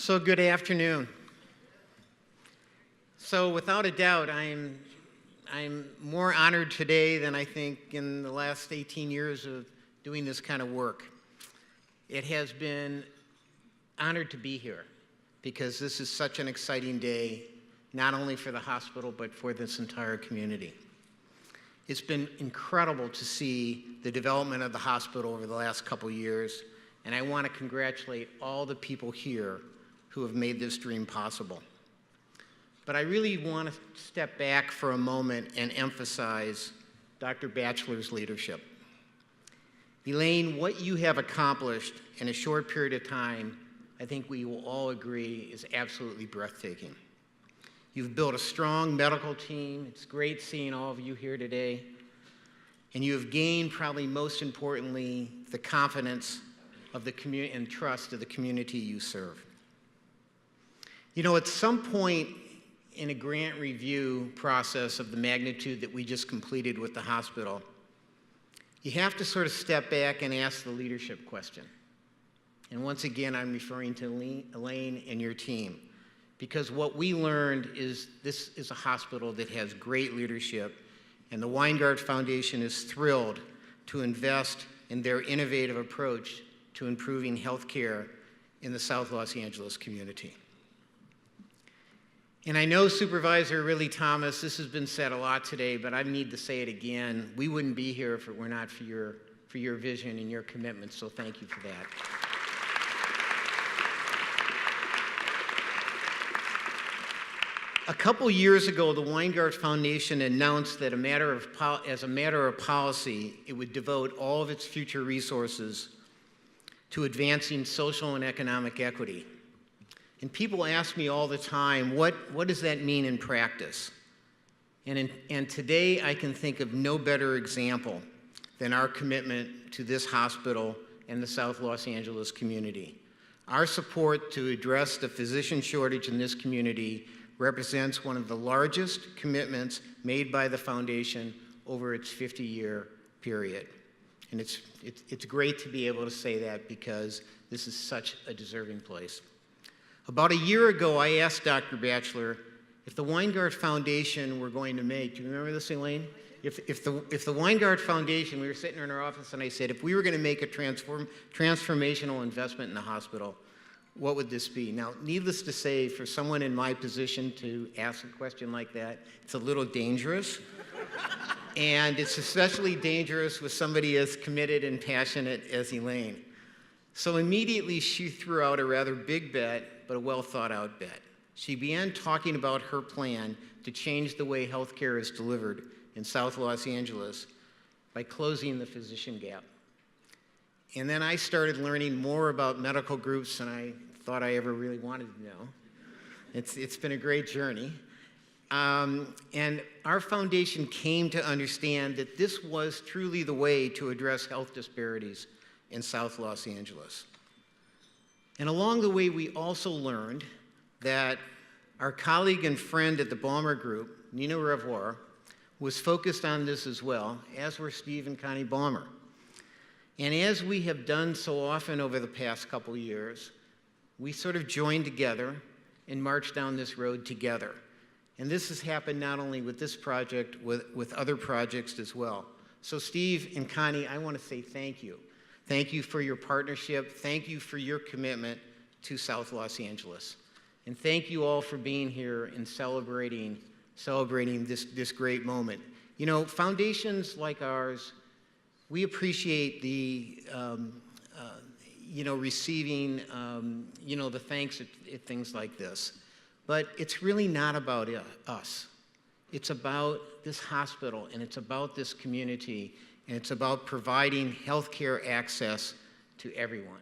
So good afternoon. So without a doubt, I'm more honored today than I think in the last 18 years of doing this kind of work. It has been honored to be here because this is such an exciting day, not only for the hospital, but for this entire community. It's been incredible to see the development of the hospital over the last couple years, and I want to congratulate all the people here who have made this dream possible. But I really want to step back for a moment and emphasize Dr. Batchelor's leadership. Elaine, what you have accomplished in a short period of time, I think we will all agree, is absolutely breathtaking. You've built a strong medical team. It's great seeing all of you here today. And you have gained, probably most importantly, the confidence of the community and trust of the community you serve. You know, at some point in a grant review process of the magnitude that we just completed with the hospital, you have to sort of step back and ask the leadership question. And once again, I'm referring to Elaine and your team, because what we learned is this is a hospital that has great leadership, and the Weingart Foundation is thrilled to invest in their innovative approach to improving healthcare in the South Los Angeles community. And I know Supervisor Ridley Thomas, this has been said a lot today, but I need to say it again. We wouldn't be here if it were not for your vision and your commitment, so thank you for that. A couple years ago, the Weingart Foundation announced that as a matter of policy, it would devote all of its future resources to advancing social and economic equity. And people ask me all the time, what does that mean in practice? And today I can think of no better example than our commitment to this hospital and the South Los Angeles community. Our support to address the physician shortage in this community represents one of the largest commitments made by the foundation over its 50-year period. And it's great to be able to say that because this is such a deserving place. About a year ago, I asked Dr. Batchelor if the Weingart Foundation were going to make, do you remember this, Elaine? If the Weingart Foundation, we were sitting in our office and I said, if we were going to make a transformational investment in the hospital, what would this be? Now, needless to say, for someone in my position to ask a question like that, it's a little dangerous. And it's especially dangerous with somebody as committed and passionate as Elaine. So immediately she threw out a rather big bet, but a well-thought-out bet. She began talking about her plan to change the way healthcare is delivered in South Los Angeles by closing the physician gap. And then I started learning more about medical groups than I thought I ever really wanted to know. It's been a great journey. And our foundation came to understand that this was truly the way to address health disparities in South Los Angeles. And along the way, we also learned that our colleague and friend at the Ballmer Group, Nina Revoir, was focused on this as well, as were Steve and Connie Ballmer. And as we have done so often over the past couple years, we sort of joined together and marched down this road together. And this has happened not only with this project, with other projects as well. So Steve and Connie, I want to say thank you. Thank you for your partnership. Thank you for your commitment to South Los Angeles. And thank you all for being here and celebrating this great moment. You know, foundations like ours, we appreciate the, receiving, the thanks at things like this. But it's really not about us. It's about this hospital, and it's about this community, and it's about providing healthcare access to everyone.